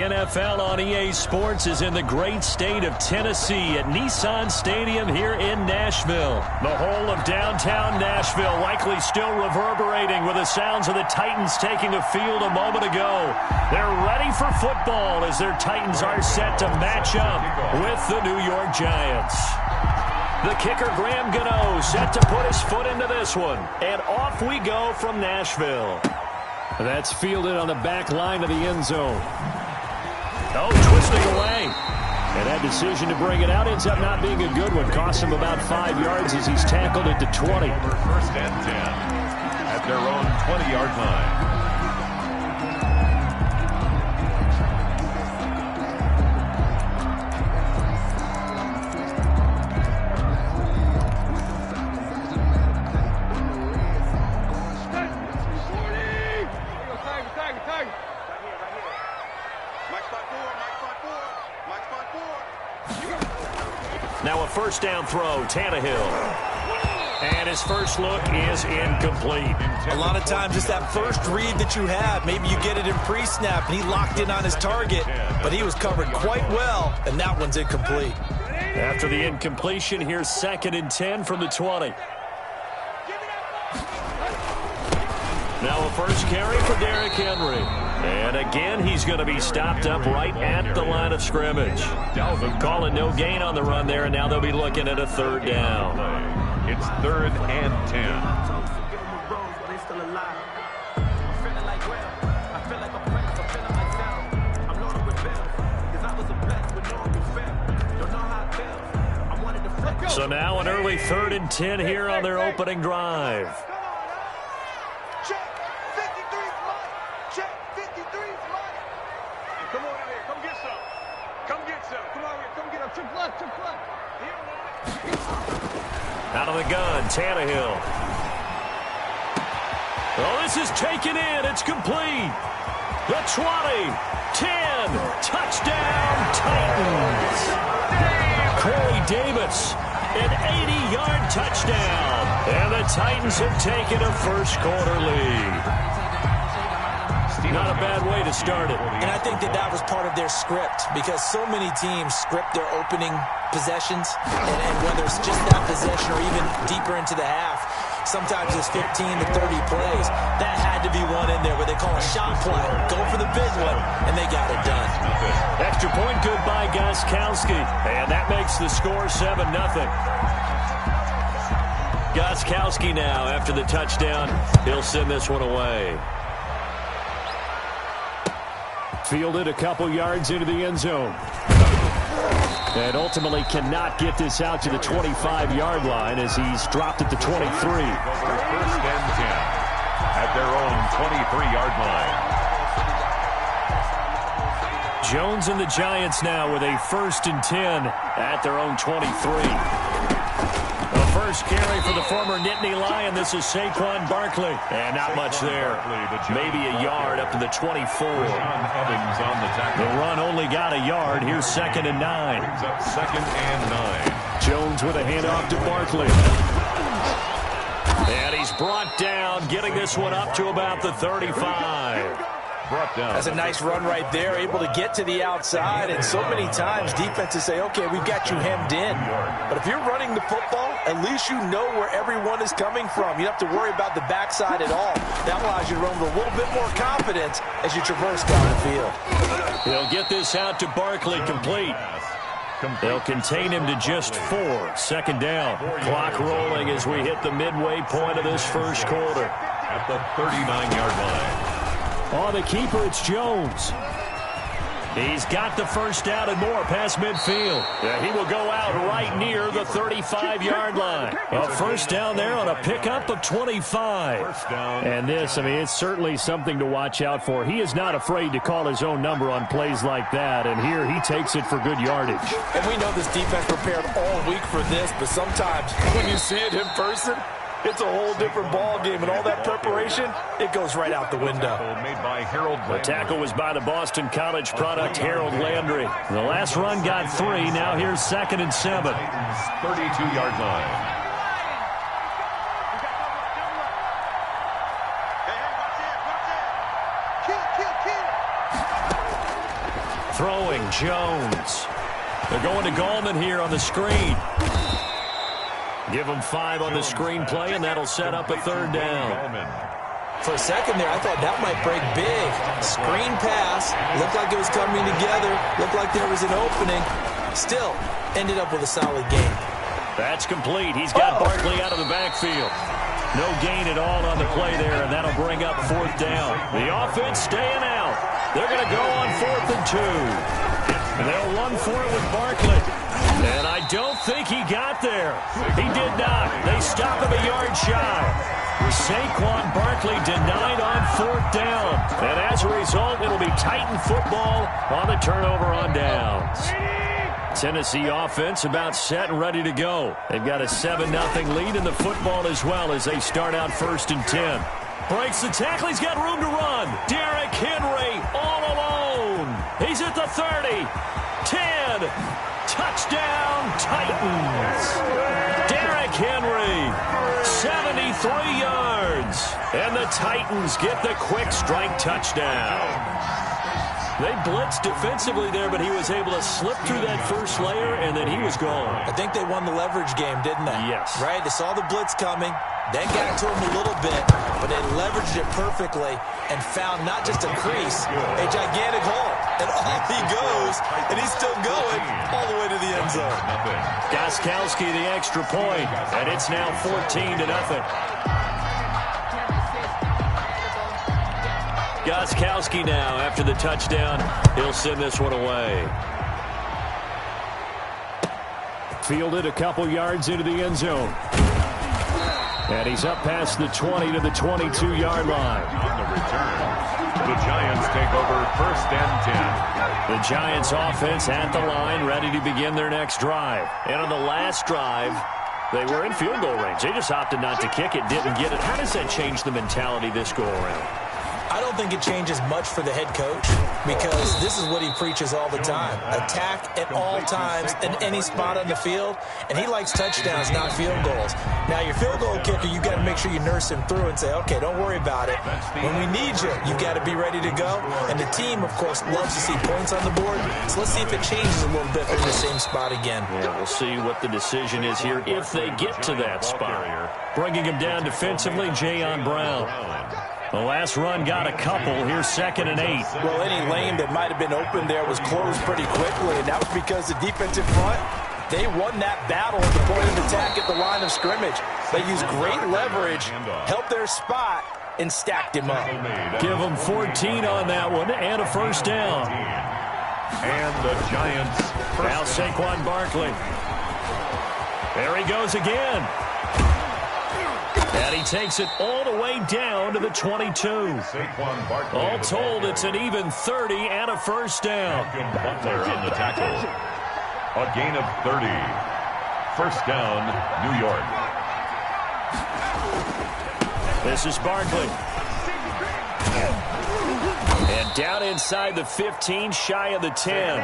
NFL on EA Sports is in the great state of Tennessee at Nissan Stadium here in Nashville. The whole of downtown Nashville likely still reverberating with the sounds of the Titans taking the field a moment ago. They're ready for football as their Titans are set to match up with the New York Giants. The kicker, Graham Gano, set to put his foot into this one. And off we go from Nashville. That's fielded on the back line of the end zone. Oh, twisting away. And that decision to bring it out ends up not being a good one. Costs him about 5 yards as he's tackled at the 20. First and 10 at their own 20-yard line. Now a first down throw, Tannehill. And his first look is incomplete. A lot of times it's that first read that you have. Maybe you get it in pre-snap, and he locked in on his target, but he was covered quite well, and that one's incomplete. After the incompletion, here's 2nd and 10 from the 20. Now a first carry for Derrick Henry. And again, he's going to be stopped up right at the line of scrimmage. Calling no gain on the run there, and now they'll be looking at a 3rd down. It's 3rd and 10. So now an early 3rd and 10 here on their opening drive. Out of the gun, Tannehill. Oh, this is taken in. It's complete. The 20, 10, touchdown, Titans. Corey Davis, an 80-yard touchdown. And the Titans have taken a first-quarter lead. Not a bad way to start it. And I think that was part of their script, because so many teams script their opening possessions, and whether it's just that possession or even deeper into the half, sometimes it's 15 to 30 plays. That had to be one in there where they call a shot play. Go for the big one, and they got it done. Extra point good by Gostkowski, and that makes the score 7-0. Gostkowski now, after the touchdown, he'll send this one away. Fielded a couple yards into the end zone. And ultimately cannot get this out to the 25-yard line as he's dropped at the 23. First and 10 at their own 23-yard line. Jones and the Giants now with a 1st and 10 at their own 23. The first carry for the former Nittany Lion. This is Saquon Barkley. And not much there. Maybe a yard up to the 24. The run only got a yard. Here's 2nd and 9. Brings up 2nd and 9. Jones with a handoff to Barkley. And he's brought down, getting this one up to about the 35. That's a nice run right there, able to get to the outside. And so many times defenses say, okay, we've got you hemmed in. But if you're running the football, at least you know where everyone is coming from. You don't have to worry about the backside at all. That allows you to run with a little bit more confidence as you traverse down the field. He'll get this out to Barkley, complete. They'll contain him to just 4. 2nd down. Clock rolling as we hit the midway point of this first quarter. At the 39-yard line. On the keeper, it's Jones. He's got the first down and more past midfield. Yeah, he will go out right near the 35-yard line. A first down there on a pickup of 25. And this, I mean, it's certainly something to watch out for. He is not afraid to call his own number on plays like that, and here he takes it for good yardage. And we know this defense prepared all week for this, but sometimes when you see it in person, it's a whole different ball game, and all that preparation, it goes right out the window. Made by Harold Landry. The tackle was by the Boston College product, Harold Landry. The last run got 3. Now here's 2nd and 7. 32-yard line. Throwing Jones. They're going to Gallman here on the screen. Give him 5 on the screen play, and that'll set up a 3rd down. For a second there, I thought that might break big. Screen pass. Looked like it was coming together. Looked like there was an opening. Still, ended up with a solid gain. That's complete. He's got Barkley out of the backfield. No gain at all on the play there, and that'll bring up 4th down. The offense staying out. They're going to go on 4th and 2. And they'll run for it with Barkley. And I don't think he got there. He did not. They stop him a yard shy. Saquon Barkley denied on 4th down. And as a result, it'll be Titan football on the turnover on downs. Tennessee offense about set and ready to go. They've got a 7-0 lead in the football as well as they start out 1st and 10. Breaks the tackle. He's got room to run. Derrick Henry all alone. He's at the 30. 10. Touchdown, Titans. Derrick Henry, 73 yards. And the Titans get the quick strike touchdown. They blitzed defensively there, but he was able to slip through that first layer, and then he was gone. I think they won the leverage game, didn't they? Yes. Right? They saw the blitz coming, then got to him a little bit, but they leveraged it perfectly and found not just a crease, a gigantic hole. And off he goes, and he's still going all the way to the end zone. Gostkowski the extra point, and it's now 14-0. Gostkowski now, after the touchdown, he'll send this one away. Fielded a couple yards into the end zone. And he's up past the 20 to the 22-yard line. On the return, the Giants take over 1st and 10. The Giants offense at the line, ready to begin their next drive. And on the last drive, they were in field goal range. They just opted not to kick it, didn't get it. How does that change the mentality this go around? I don't think it changes much for the head coach because this is what he preaches all the time. Attack at all times in any spot on the field, and he likes touchdowns, not field goals. Now, your field goal kicker, you got to make sure you nurse him through and say, okay, don't worry about it. When we need you, you got to be ready to go. And the team, of course, loves to see points on the board. So let's see if it changes a little bit from the same spot again. Yeah, we'll see what the decision is here if they get to that spot. Bringing him down defensively, Jayon Brown. The last run got a couple. Here's 2nd and 8. Well, any lane that might have been open there was closed pretty quickly, and that was because the defensive front, they won that battle at the point of attack at the line of scrimmage. They used great leverage, helped their spot, and stacked him up. Give them 14 on that one and a 1st down. And the Giants now Saquon Barkley. There he goes again. And he takes it all the way down to the 22. All told, it's an even 30 and a 1st down. Butler on the tackle. A gain of 30. 1st down, New York. This is Barkley. And down inside the 15, shy of the 10.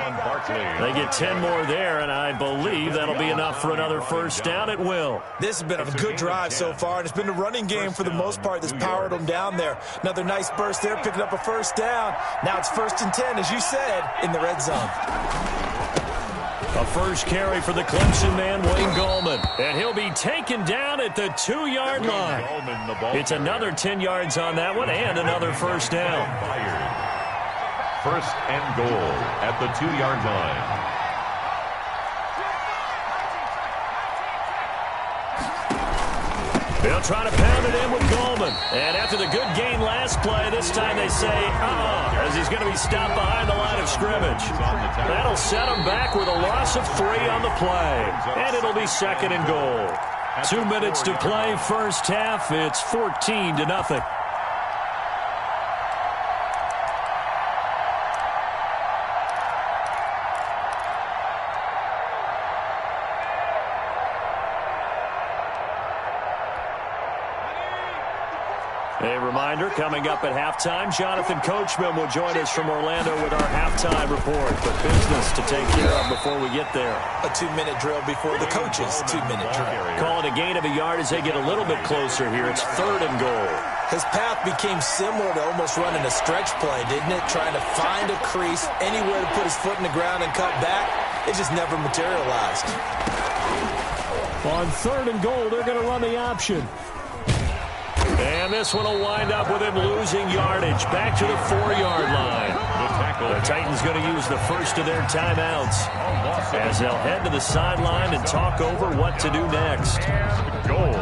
They get 10 more there, and I believe that'll be enough for another 1st down at will. This has been a good drive so far, and it's been a running game for the most part that's powered them down there. Another nice burst there, picking up a 1st down. Now it's 1st and 10, as you said, in the red zone. A first carry for the Clemson man, Wayne Gallman. And he'll be taken down at the 2-yard line. It's another 10 yards on that one and another 1st down. 1st and goal at the 2-yard line. They'll try to pound it in with Gallman. And after the good gain last play, this time they say, as he's going to be stopped behind the line of scrimmage. That'll set him back with a loss of 3 on the play. And it'll be 2nd and goal. 2 minutes to play, first half. It's 14-0. A reminder, coming up at halftime, Jonathan Coachman will join us from Orlando with our halftime report. But business to take care of before we get there. A 2-minute drill before the coaches' 2-minute drill. Call it a gain of a yard as they get a little bit closer here. It's 3rd and goal. His path became similar to almost running a stretch play, didn't it? Trying to find a crease, anywhere to put his foot in the ground and cut back. It just never materialized. On 3rd and goal, they're going to run the option. And this one will wind up with him losing yardage. Back to the 4-yard line. The Titans going to use the first of their timeouts as they'll head to the sideline and talk over what to do next. Goal.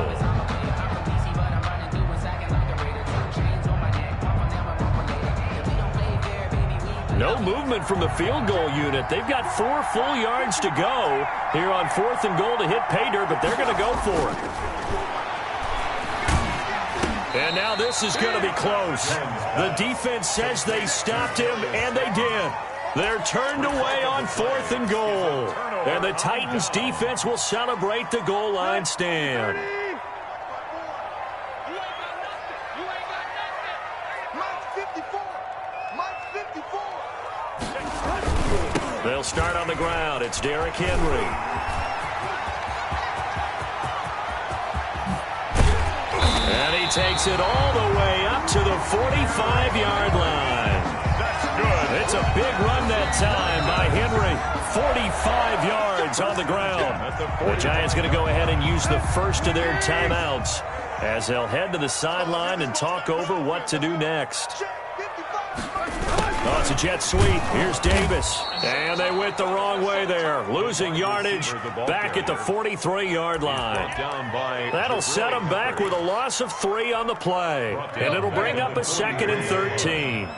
No movement from the field goal unit. They've got 4 full yards to go here on 4th and goal to hit pay dirt, but they're going to go for it. And now this is going to be close. The defense says they stopped him, and they did. They're turned away on 4th and goal. And the Titans defense will celebrate the goal line stand. They'll start on the ground. It's Derrick Henry. And he takes it all the way up to the 45-yard line. That's good. It's a big run that time by Henry. 45 yards on the ground. The Giants going to go ahead and use the first of their timeouts as they'll head to the sideline and talk over what to do next. Oh, it's a jet sweep. Here's Davis. And they went the wrong way there. Losing yardage back at the 43-yard line. That'll set them back with a loss of 3 on the play. And it'll bring up a 2nd and 13.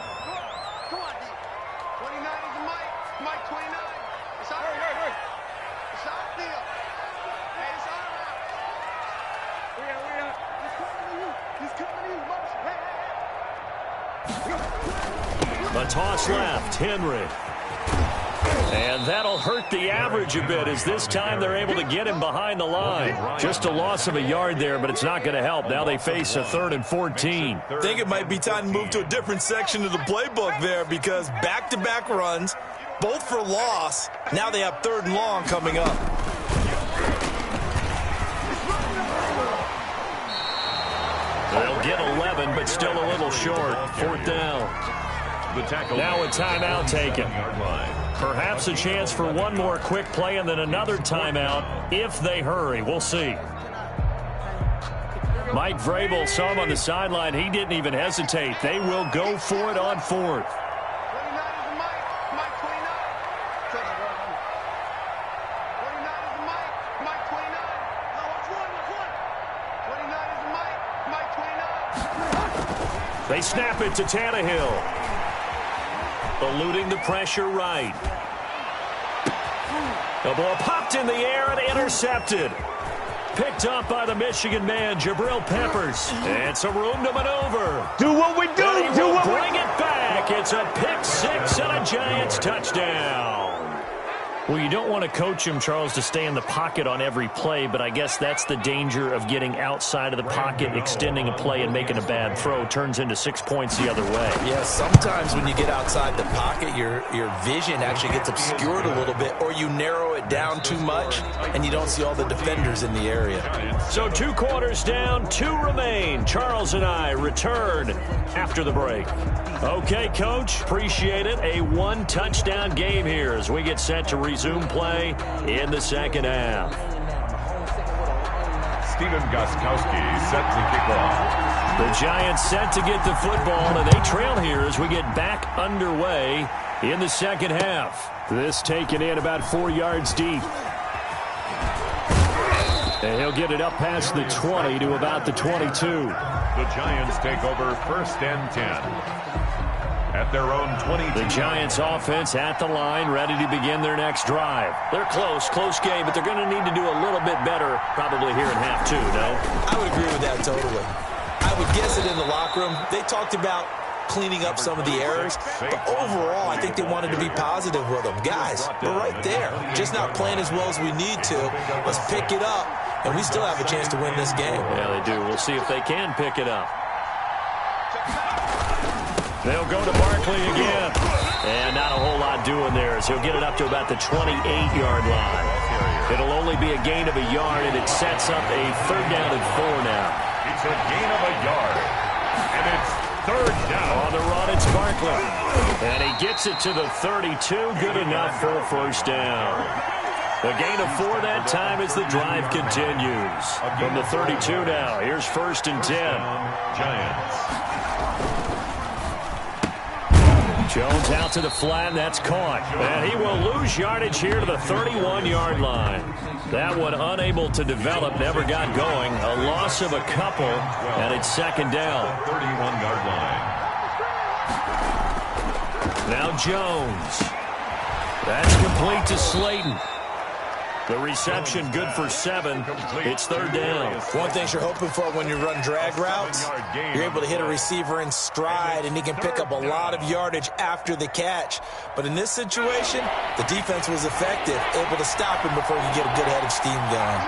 A toss left, Henry. And that'll hurt the average a bit as this time they're able to get him behind the line. Just a loss of a yard there, but it's not going to help. Now they face a 3rd and 14. I think it might be time to move to a different section of the playbook there because back-to-back runs, both for loss. Now they have 3rd and long coming up. They'll get 11, but still a little short. 4th down. Now a timeout taken. Perhaps a chance for one more quick play and then another timeout if they hurry. We'll see. Mike Vrabel saw him on the sideline. He didn't even hesitate. They will go for it on 4th. They snap it to Tannehill. Eluding the pressure right. The ball popped in the air and intercepted. Picked up by the Michigan man, Jabril Peppers. And some room to maneuver. Do what we do. Bring it back. It's a pick 6 and a Giants touchdown. Well, you don't want to coach him, Charles, to stay in the pocket on every play, but I guess that's the danger of getting outside of the pocket, extending a play, and making a bad throw. Turns into 6 points the other way. Yeah, sometimes when you get outside the pocket, your vision actually gets obscured a little bit, or you narrow it down too much, and you don't see all the defenders in the area. So 2 quarters down, 2 remain. Charles and I return after the break. Okay, Coach, appreciate it. A 1-touchdown game here as we get set to resume play in the second half. Stephen Gostkowski set to kick off. The Giants set to get the football, and they trail here as we get back underway in the second half. This taken in about 4 yards deep. And he'll get it up past the 20 to about the 22. The Giants take over 1st and 10. At their own 22. The Giants offense at the line, ready to begin their next drive. They're close game, but they're going to need to do a little bit better probably here in half 2, no? I would agree with that totally. I would guess it in the locker room. They talked about cleaning up some of the errors, but overall, I think they wanted to be positive with them. Guys, we're right there. Just not playing as well as we need to. Let's pick it up, and we still have a chance to win this game. Yeah, they do. We'll see if they can pick it up. They'll go to Barkley again. And not a whole lot doing there as he'll get it up to about the 28-yard line. It'll only be a gain of a yard, and it sets up a 3rd down and 4 now. It's a gain of a yard. And it's third down. On the run, it's Barkley. And he gets it to the 32. Good enough for a first down. A gain of 4 that time as the drive continues. From the 32 now, here's 1st and 10. Giants. Jones out to the flat, and that's caught. And he will lose yardage here to the 31-yard line. That one unable to develop, never got going. A loss of a couple, and it's 2nd down. 31-yard line. Now Jones. That's complete to Slayton. The reception good for 7. It's 3rd down. One thing you're hoping for when you run drag routes, you're able to hit a receiver in stride, and he can pick up a lot of yardage after the catch. But in this situation, the defense was effective, able to stop him before he could get a good head of steam going.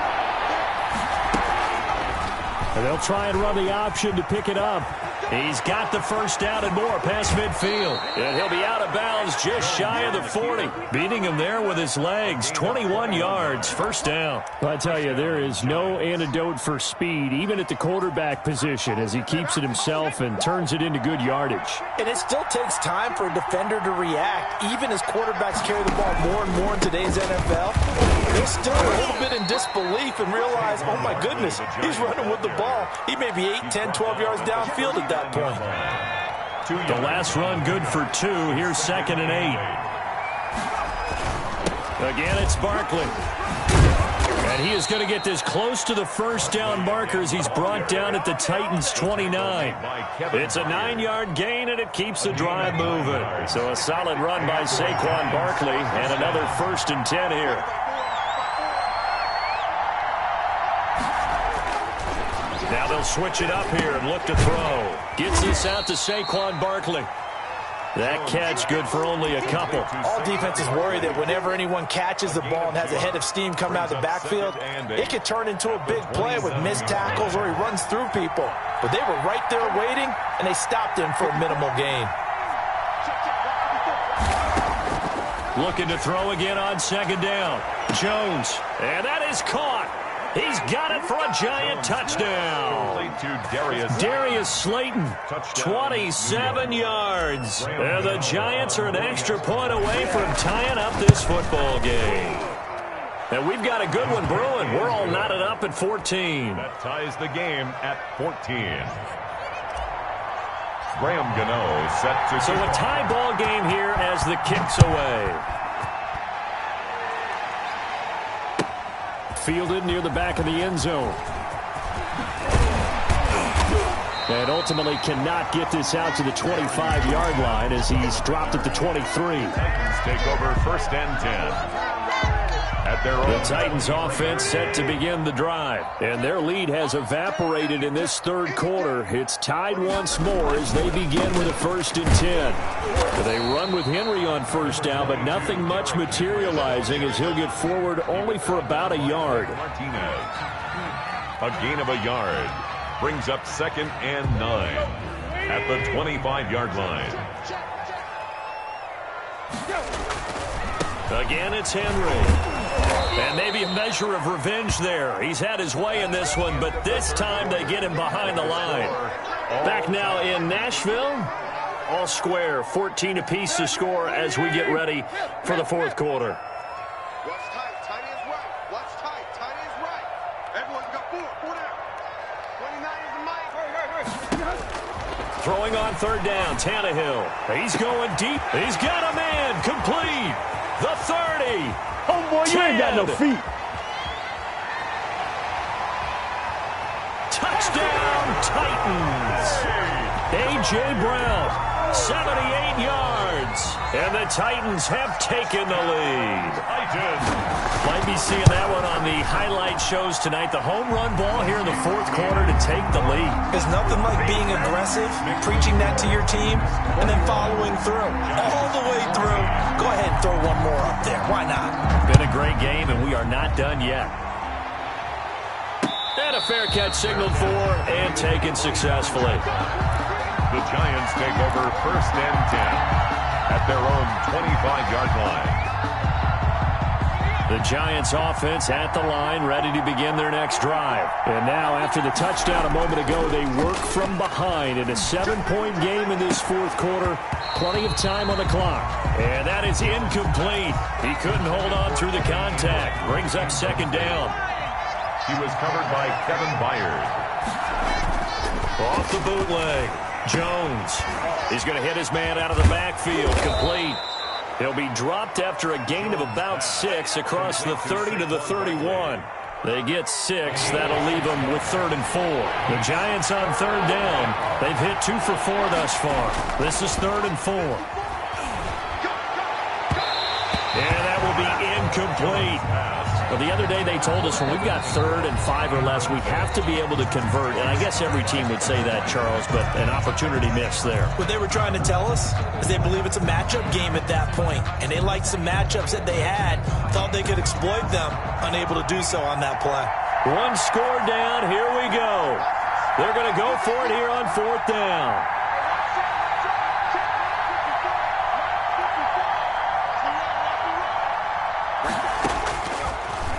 And they'll try and run the option to pick it up. He's got the first down and more past midfield. And he'll be out of bounds just shy of the 40. Beating him there with his legs. 21 yards, 1st down. I tell you, there is no antidote for speed, even at the quarterback position, as he keeps it himself and turns it into good yardage. And it still takes time for a defender to react. Even as quarterbacks carry the ball more and more in today's NFL, they're still a little bit in disbelief and realize, oh my goodness, he's running with the ball. He may be 8, 10, 12 yards downfield at that point. The last run good for 2. Here's 2nd and 8. Again, it's Barkley. And he is going to get this close to the first down marker as he's brought down at the Titans' 29. It's a 9-yard gain, and it keeps the drive moving. So a solid run by Saquon Barkley, and another 1st and 10 here. Now they'll switch it up here and look to throw. Gets this out to Saquon Barkley. That catch good for only a couple. All defenses worry that whenever anyone catches the ball and has a head of steam coming out of the backfield, it could turn into a big play with missed tackles or he runs through people. But they were right there waiting, and they stopped him for a minimal gain. Looking to throw again on 2nd down. Jones, and that is caught. He's got it for a Giant touchdown. Darius Slayton, 27 yards. And the Giants are an extra point away from tying up this football game. And we've got a good one brewing. We're all knotted up at 14. That ties the game at 14. Graham Gano set to... So a tie ball game here as the kick's away. Fielded near the back of the end zone. And ultimately cannot get this out to the 25-yard line as he's dropped at the 23. Titans take over 1st and 10. At their own. The Titans offense set to begin the drive. And their lead has evaporated in this 3rd quarter. It's tied once more as they begin with a 1st and 10. They run with Henry on 1st down, but nothing much materializing as he'll get forward only for about a yard. Martinez. A gain of a yard. Brings up 2nd and 9 at the 25-yard line. Again, it's Henry. And maybe a measure of revenge there. He's had his way in this one, but this time they get him behind the line. Back now in Nashville. All square, 14 apiece to score as we get ready for the 4th quarter. Watch tight, tight is right. Watch tight, tight is right. Everyone's got 4 down. 29 is the mic. Throwing on 3rd down, Tannehill. He's going deep. He's got a man complete. The 30. Oh, boy, you ain't got no feet. Touchdown, Titans. A.J. Brown, 78 yards. And the Titans have taken the lead. Might be seeing that one on the highlight shows tonight. The home run ball here in the 4th quarter to take the lead. There's nothing like being aggressive, preaching that to your team, and then following through. All the way through. Go ahead and throw one more up there. Why not? Been a great game, and we are not done yet. And a fair catch signaled for and taken successfully. The Giants take over 1st and 10 at their own 25-yard line. The Giants offense at the line, ready to begin their next drive. And now, after the touchdown a moment ago, they work from behind in a 7-point game in this fourth quarter. Plenty of time on the clock. And that is incomplete. He couldn't hold on through the contact. Brings up second down. He was covered by Kevin Byard. Off the bootleg. Jones. He's going to hit his man out of the backfield. Complete. He'll be dropped after a gain of about 6 across the 30 to the 31. They get 6. That'll leave them with 3rd and 4. The Giants on 3rd down. They've hit 2 for 4 thus far. This is 3rd and 4. And that will be incomplete. Well, the other day they told us when we've got 3rd and 5 or less, we have to be able to convert. And I guess every team would say that, Charles, but an opportunity missed there. What they were trying to tell us is they believe it's a matchup game at that point. And they liked some matchups that they had, thought they could exploit them, unable to do so on that play. 1 score down. Here we go. They're going to go for it here on 4th down.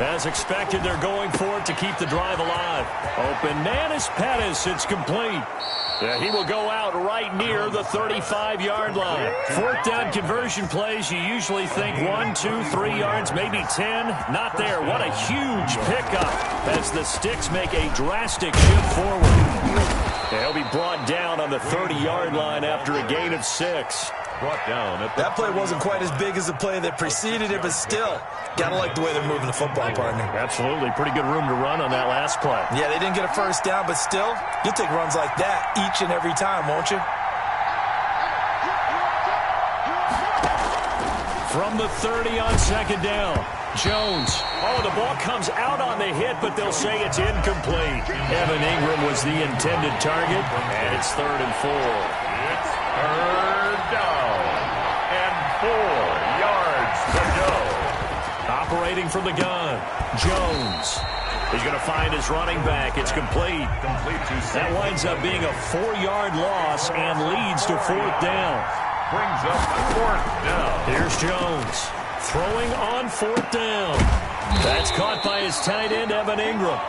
As expected, they're going for it to keep the drive alive. Open Manus Pettis. It's complete. Yeah, he will go out right near the 35-yard line. 4th down conversion plays, you usually think 1, 2, 3 yards, maybe 10. Not there. What a huge pickup as the Sticks make a drastic shift forward. He'll be brought down on the 30-yard line after a gain of 6. Brought down. That play wasn't quite as big as the play that preceded it, but still, gotta like the way they're moving the football, partner. Absolutely. Pretty good room to run on that last play. Yeah, they didn't get a first down, but still, you'll take runs like that each and every time, won't you? From the 30 on 2nd down, Jones. Oh, the ball comes out on the hit, but they'll say it's incomplete. Evan Ingram was the intended target, and it's 3rd and 4. It's 3rd down and 4 yards to go. Operating from the gun, Jones. He's going to find his running back. It's complete. That winds up being a 4-yard loss and leads to 4th down. Brings up 4th down. Here's Jones throwing on 4th down. That's caught by his tight end, Evan Ingram.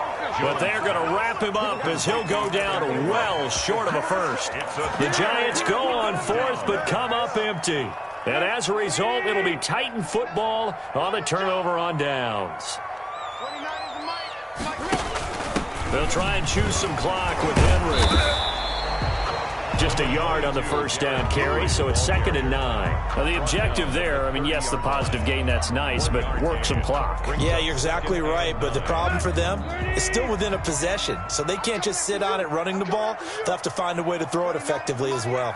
But they're going to wrap him up as he'll go down well short of a first. The Giants go on 4th but come up empty. And as a result, it'll be Titan football on the turnover on downs. They'll try and choose some clock with Henry. Just a yard on the first down carry, so it's 2nd and 9. Now, the objective there, I mean, yes, the positive gain, that's nice, but work some clock. Yeah, you're exactly right, but the problem for them is still within a possession, so they can't just sit on it running the ball. They'll have to find a way to throw it effectively as well.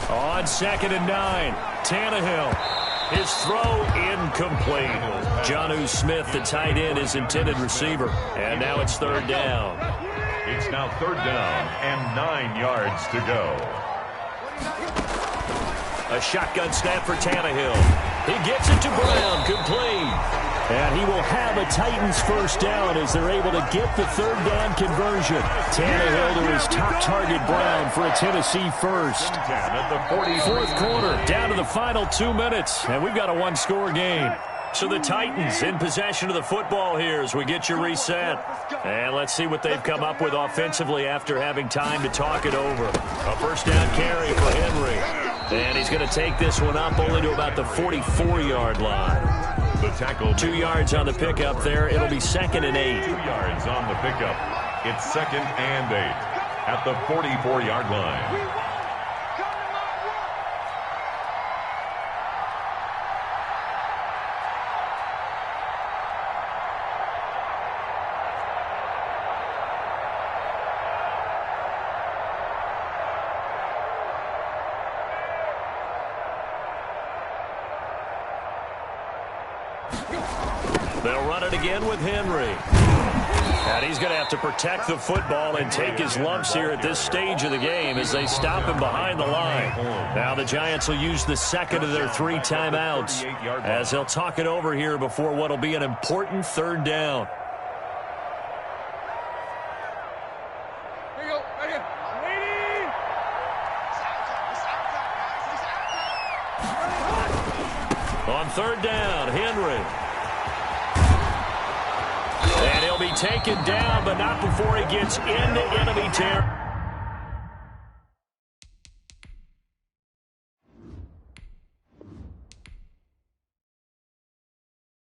On 2nd and 9, Tannehill. His throw incomplete. Jonnu Smith, the tight end, is intended receiver. And now it's 3rd down. It's now 3rd down and 9 yards to go. A shotgun snap for Tannehill. He gets it to Brown, complete. And he will have a Titans first down as they're able to get the 3rd down conversion. Tannehill to his top target, Brown, for a Tennessee first. 4th quarter, down to the final 2 minutes, and we've got a 1-score game. So the Titans in possession of the football here as we get you reset. And let's see what they've come up with offensively after having time to talk it over. A first down carry for Henry. And he's going to take this one up only to about the 44-yard line. The tackle. 2 yards on the pickup there. It'll be 2nd and 8. 2 yards on the pickup. It's 2nd and 8 at the 44-yard line. They'll run it again with Henry. And he's going to have to protect the football and take his lumps here at this stage of the game as they stop him behind the line. Now the Giants will use the 2nd of their 3 timeouts as they'll talk it over here before what will be an important 3rd down. On third down, Henry. And he'll be taken down, but not before he gets into enemy territory.